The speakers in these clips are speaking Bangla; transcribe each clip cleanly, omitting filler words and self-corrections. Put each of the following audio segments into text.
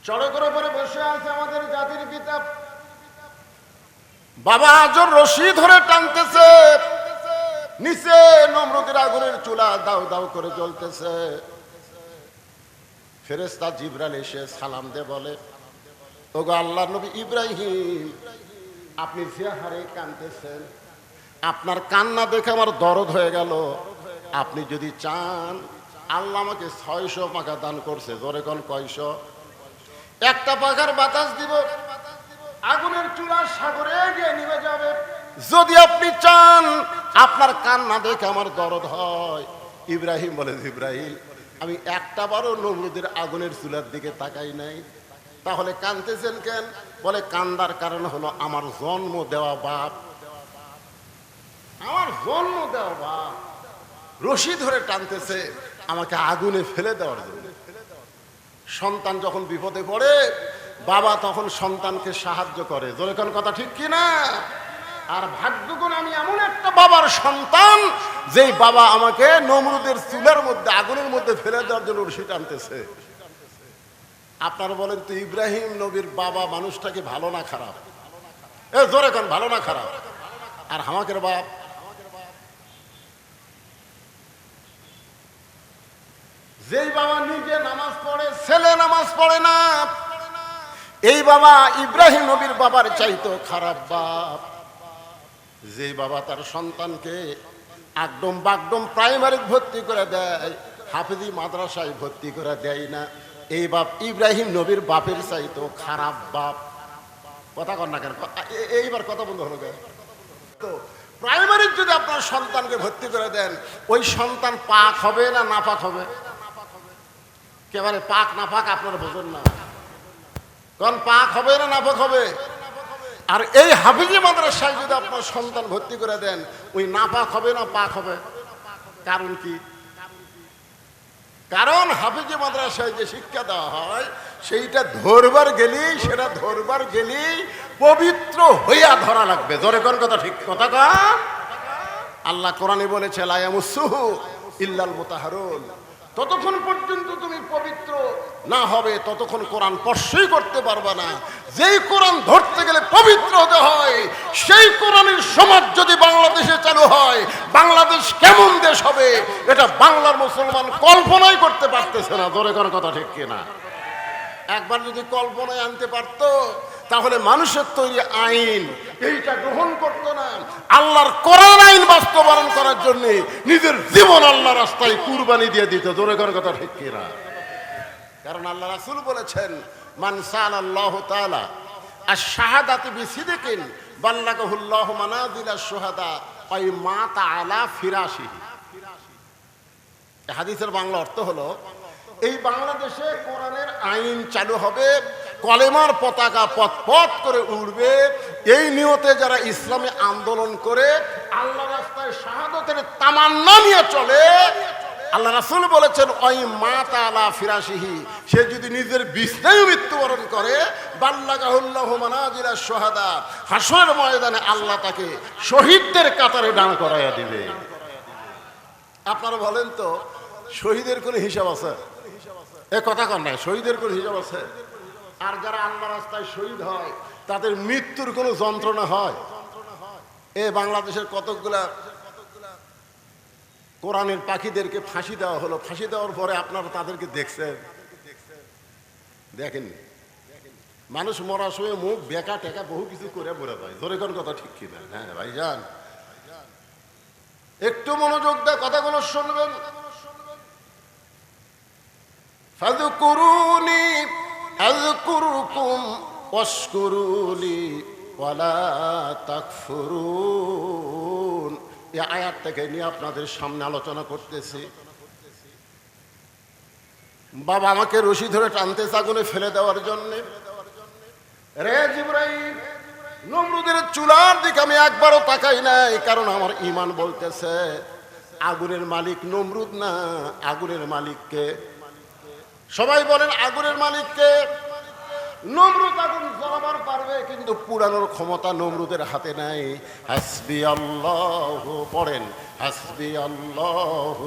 চড়কের উপরে বসে আছে আমাদের জাতির পিতা বাবা আজর রশি ধরে টানতেছে, নিচে নমরুদের আগুনের চুলা দাউ দাউ করে জ্বলতেছে। ফেরেশতা জিবরাইল এসে সালাম দিয়ে বলে, ওগো আল্লাহর নবী ইব্রাহিম, আপনি যে হারে কাঁদতেছেন, আপনার কান্না দেখে আমার দরদ হয়ে গেল। আপনি যদি চান, আল্লাহ আমাকে 600 পাখা দান করছে। জোরে কোন কয়শো? একটা পাখার বাতাস দিব, আগুনের চুলা সাগরে গিয়ে নিভে যাবে। যদি আপনি চান, আপনার কান্না দেখে আমার দরদ হয়। ইব্রাহিম বলে, জিবরাইল, আমি একটা বারও নমরুদের আগুনের চুলার দিকে তাকাই নাই। তাহলে কাঁদতেছেন কেন? বলে, কান্দার কারণ হলো আমার জন্ম দেওয়া বাপ, আমার জন্ম দেওয়া বাপ রশি ধরে টানতেছে আমাকে আগুনে ফেলে দেওয়ার জন্য। সন্তান যখন বিপদে পড়ে, বাবা তখন সন্তানকে সাহায্য করে। জোরে কোন কথা ঠিক কিনা? আর ভাগ্য করে আমি এমন একটা বাবার সন্তান, যেই বাবা আমাকে নমরুদের চুলার মধ্যে, আগুনের মধ্যে ফেলে দেওয়ার জন্য রশি টানতেছে। আপনারা বলেন তো, ইব্রাহিম নবীর বাবা মানুষটাকে ভালো না খারাপ? জোরে কোন, ভালো না খারাপ? আর আমাদের বাপ, যেই বাবা নিজে নামাজ পড়ে, ছেলে নামাজ পড়ে না, এই বাবা ইব্রাহিম নবীর বাবার চাইতো খারাপ বাপ। যেই বাবা তার সন্তানকে একদম বাগডম প্রাইমারি ভর্তি করে দেয়, হাফেজি মাদ্রাসায় ভর্তি করে দেয় না, এই বাপ ইব্রাহিম নবীর বাপের চাইতো খারাপ বাপ। কথা কর না কেন? এইবার কথা বন্ধ হলো কেন? তো প্রাইমারি যদি আপনার সন্তানকে ভর্তি করে দেন, ওই সন্তান পাক হবে না নাপাক হবে? একেবারে পাক না পাক আপনারা বোঝেন না। কারণ পাক হবে না নাপাক হবে? আর এই হাফিজি মাদ্রাসায় যদি আপনার সন্তান ভর্তি করে দেন, ওই নাপাক হবে না পাক হবে? কারণ কি? কারণ হাফিজি মাদ্রাসায় যে শিক্ষা দেওয়া হয়, সেইটা ধরবার গেলেই পবিত্র হইয়া ধরা লাগবে। জোরে কোন কথা ঠিক? কথা কন। আল্লাহ কোরআনে বলেছে, লা ইয়ামুসসুহু ইল্লাল মুতাহহারুন। ততক্ষণ পর্যন্ত তুমি পবিত্র না হবে, ততক্ষণ কোরআন স্পর্শই করতে পারবে না। যেই কোরআন ধরতে গেলে পবিত্র হতে হয়, সেই কোরআনের সমাজ যদি বাংলাদেশে চালু হয়, বাংলাদেশ কেমন দেশ হবে এটা বাংলার মুসলমান কল্পনাই করতে পারতেছে না। জোরে কোন কথা ঠিক কিনা? একবার যদি কল্পনায় আনতে পারতো, তাহলে মানুষের তৈরি আইন এইটা গ্রহণ করতো না। আল্লাহর কোরআন আইন বাস্তবায়ন করার জন্য নিজের জীবন আল্লাহর রাস্তায় কুরবানি দিয়ে দিত। জোরে করে কথা ঠিক কিনা? কারণ আল্লাহ রাসূল বলেছেন, মান সাআলাল্লাহু তাআলা আশ-শাহাদাতি বিসিদকিন বাল্লাগাহুল্লাহু মানাজিলাশ শুহাদা ওয়া মাতা আলা ফিরাশিহি। হাদিসের বাংলা অর্থ হলো, এই বাংলাদেশে কোরআনের আইন চালু হবে, কলেমার পতাকা পথ পথ করে উড়বে, এই নিয়তে যারা ইসলামী আন্দোলন করে আল্লাহ রাস্তায় শাহাদাতের তামান্না নিয়ে চলে, আল্লাহ রাসূল বলেছেন, ওই মাতা আলা ফিরাশিহি, সে যদি নিজের বিছানায় মৃত্যুবরণ করে, বাল্লাগাহুল্লাহু মানাজিলাশ শুহাদা, হাসরের ময়দানে আল্লাহ তাকে শহীদদের কাতারে দাঁড় করাইয়া দিবে। আপনারা বলেন তো, শহীদের কোনো হিসাব আছে? এ কথা কন নাই, শহীদের কোনো হিসাব আছে? আর যারা আল্লাহ রাস্তায় শহীদ হয়, তাদের মৃত্যুর কোনো যন্ত্রণা হয়? এ বাংলাদেশের কতকগুলা কোরআনের পাখিদেরকে ফাঁসি দেওয়া হলো, ফাঁসি দেওয়ার পরে আপনারা তাদেরকে দেখছেন? দেখেননি? মানুষ মরার সময় মুখ বেকা টেকা বহু কিছু করে মরে যায়। ধরে কোন কথা ঠিক কিনা? হ্যাঁ ভাইজান, একটু মনোযোগ দিয়ে কথাগুলো শুনবেন। ফাযকুরুনি আযকুরুকুম ওয়াশকুরুলি ওয়ালা তাকফুরুন। এই আয়াতটাকে নিয়ে আপনাদের সামনে আলোচনা করতেছি। বাবা আমাকে রশি ধরে টানতেছে আগুনে ফেলে দেওয়ার জন্য। রে জিবরাইল, নমরুদের চুলার দিকে আমি একবারও তাকাই নাই, কারণ আমার ঈমান বলতেছে আগুনের মালিক নমরুদ না, আগুনের মালিককে। সবাই বলেন, আগুনের মালিককে? নমরুদ আগুন জ্বালাবার পারবে, কিন্তু পুরানোর ক্ষমতা নমরুদের হাতে নাই। হাসবি আল্লাহ পড়েন, হাসবি আল্লাহ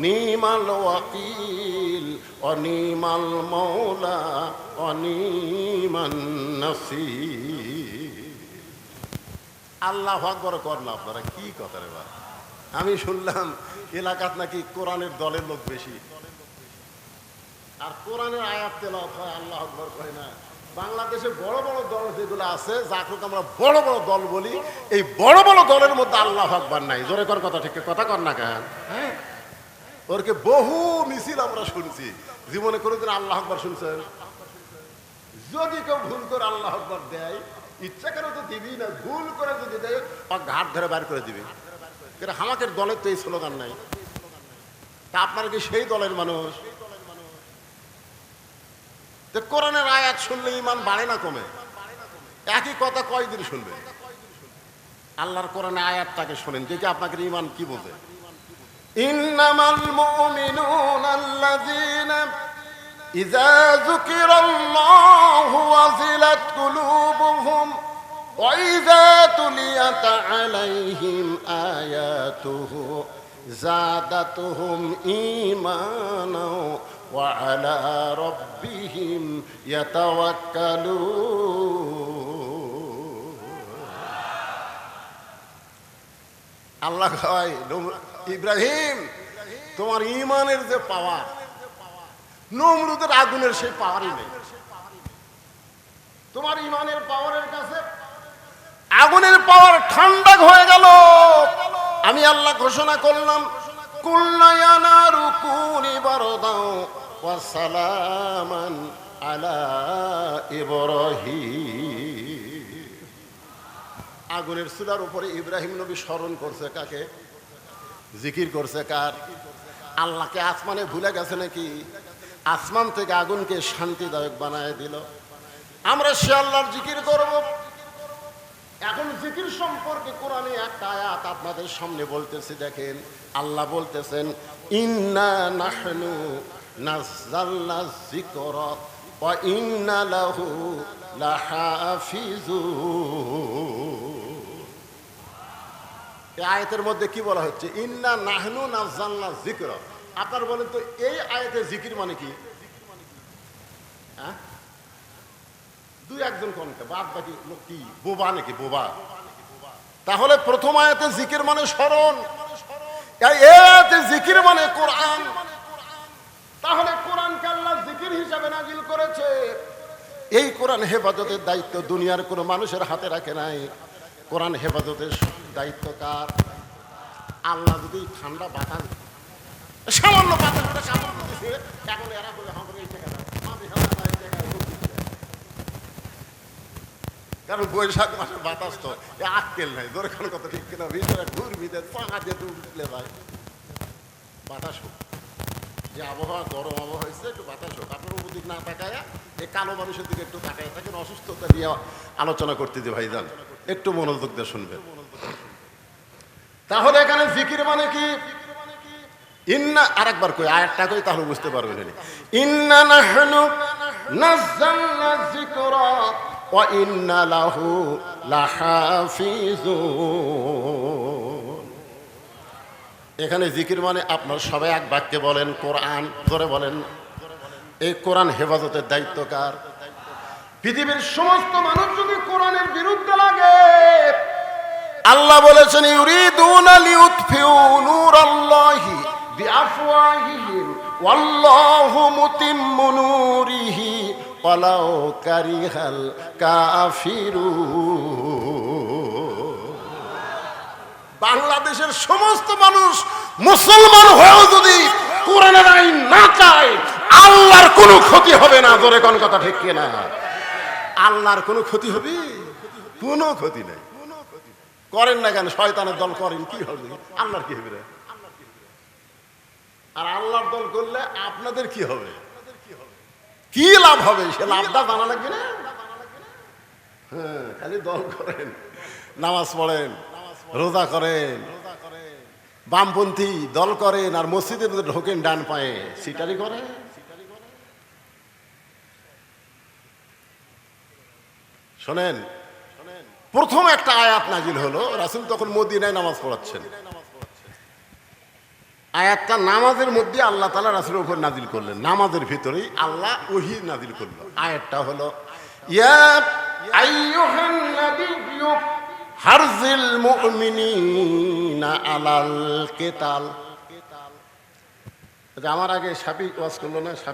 নিমাল ওয়াকিল অনিমাল মৌলা অনিমান নাসির। আল্লাহু আকবার কর না, আপনারা কি কথা রে বা? আমি শুনলাম এলাকাত নাকি কোরআনের দলের লোক বেশি, আর কোরআনের আয়াত তেলাওয়াত হয়, আল্লাহু আকবার কয় না। বাংলাদেশে বড় বড় দল যেগুলো আছে, যাকে আমরা বড় বড় দল বলি, এই বড় বড় দলের মধ্যে আল্লাহু আকবার নাই। জোরে কর কথা, ঠিক কথা কর না কেন? হ্যাঁ, ওরকে বহু মিছিল আমরা শুনছি, জীবনে কোনোদিন আল্লাহু আকবার শুনছেন? যদি কেউ ভুল করে আল্লাহু আকবার দেয়, ইচ্ছা করে তো দিবি না, ভুল করে যদি দেয় ঘাট ধরে বার করে দিবি। কিন্তু আমাদের দলের তো এই স্লোগান নাই। তা আপনারা কি সেই দলের মানুষ? কোরআনের আয়াত শুনলে ইমান বাড়ে না কমে? একই কথা কয়দিন শুনবে? আল্লাহর কোরআনের আয়াতটাকে শোনেন, দেখি আপনাকে ইমান কি বোঝে। ইন্নামাল মুমিনুনা আল্লাযীনা ইযা যুকিরাল্লাহু ওয়াজিলাত কুলুবুহুম ওয়া ইযা তুলিয়াত আলাইহিম আয়াতুহু যাদাতুহুম ঈমানা ওয়া আলা রাব্বিহিম ইয়াতাওয়াক্কালুন। আল্লাহ কয়, ইব্রাহিম তোমার ঈমানের যে পাওয়ার, নমরুদের আগুনের সেই পাওয়ারই নেই। তোমার ঈমানের পাওয়ারের কাছে আগুনের পাওয়ার ঠান্ডা হয়ে গেল। আমি আল্লাহ ঘোষণা করলাম, কুল্লা ইয়া নারু কুনি বারদাও ওয়া সালামান আলা ইব্রাহিম। আগুনের চুলার উপরে ইব্রাহিম নবী স্মরণ করছে কাকে? জিকির করছে কার? আল্লাহকে। আসমানে ভুলে গেছে নাকি? আসমান থেকে আগুনকে শান্তিদায়ক বানায় দিল। আমরা সে আল্লাহর জিকির করব। এখন জিকির সম্পর্কে কোরআনে একটা আয়াত আপনাদের সামনে বলতেছি, দেখেন। আল্লাহ বলতেছেন, ইন্না নাহনু নাযালনা যিকরা ওয়া ইন্না লাহু লাহাফিজুন। এই আয়াতের মধ্যে কি বলা হচ্ছে? ইন্না নাহনু নাযালনা যিকরা। আপনারা বলেন তো, এই আয়াতে জিকির মানে কি? হ্যাঁ, দুই একজন কনকে, বাদ বাকি লোক কি বোবা নাকি? বোবা? তাহলে প্রথম আয়াতে জিকির মানে স্মরণ, এই আয়াতে জিকির মানে কোরআন। তাহলে কোরআনকে আল্লাহ জিকির হিসাবে নাজিল করেছে। এই কোরআন হেফাজতের দায়িত্ব দুনিয়ার কোনো মানুষের হাতে রাখে নাই। কোরআন হেফাজতের দায়িত্ব কার? আল্লাহ যদি ঠান্ডা বাতাস, সামান্য বাতাস এখন এরা বলে আমাদের এই জায়গায়, কারণ বৈশাখ মাসের বাতাস তো আটকেল নাই। দরকার কথা ঠিক কিনা? ভিতরে ঘুরবি, পাঙা দিয়ে উঠলে ভাই বাতাস হোক। যে আবহাওয়া গরম আবহাওয়া হয়েছে, একটু বাতাস হোক। আপনার উপদিক না তাকায় এই কালো মানুষের দিকে একটু তাকায় থাকেন। অসুস্থতা নিয়ে আলোচনা করতে যে ভাই যান, একটু মনোযোগ দিয়ে শুনবেন। তাহলে এখানে জিকির মানে কি? ইন্না, আরেকবার কই আয়াতটা কই, তাহলে বুঝতে পারবেন। ইন্না নাহনু নাযালনা যিকরা ওয়া ইন্না লাহু লাহাফিজুন। এখানে জিকির মানে আপনার সবাই এক বাক্যে বলেন কোরআন। ধরে বলেন, এই কোরআন হেফাজতের দায়িত্ব কার? পৃথিবীর সমস্ত মানুষ যদি কোরআনের বিরুদ্ধে লাগে, আল্লাহ বলেছেন, ইউরিদুনা লিউতফিউ নূরাল্লাহি বিআফওয়াহিহিম ওয়াল্লাহু মুতিম্মু নূরিহি ওয়ালাউ কারিহাল কাফিরুন। বাংলাদেশের সমস্ত মানুষ মুসলমান হয়েও যদি কোরআনের আইন না চায়, আল্লাহর কোনো ক্ষতি হবে না। জোরে কোন কথা ঠিক কিনা? আল্লাহর কোনো ক্ষতি হবে? কোনো ক্ষতি নেই। করেন না কেন? শয়তানের দল করেন, কি হবে? আল্লাহর কি হবে? আর আল্লাহর দল করলে আপনাদের কি হবে? কি লাভ হবে? সে লাভটা জানা লাগবে না? হ্যাঁ, খালি দল করেন, নামাজ পড়েন, রোজা করেন, বামপন্থী দল করেন, আর মসজিদের মধ্যে ঢোকেন ডান পায়ে, সিটারি করেন। শোনেন, প্রথম একটা আয়াত নাজিল হলো, রাসূল তখন মদিনায় নামাজ পড়াচ্ছেন। আয়াতটা নামাজের মধ্যে আল্লাহ তাআলা রাসূলের উপর নাজিল করলেন, নামাজের ভিতরেই আল্লাহ ওহী নাজিল করলো। আয়াতটা হলো ইয়া আইয়ুহান নাবিয়্যু হারজিল মুমিনিনা আলাল কিতাল। আমার আগে সাফি ওয়াজ করলো না?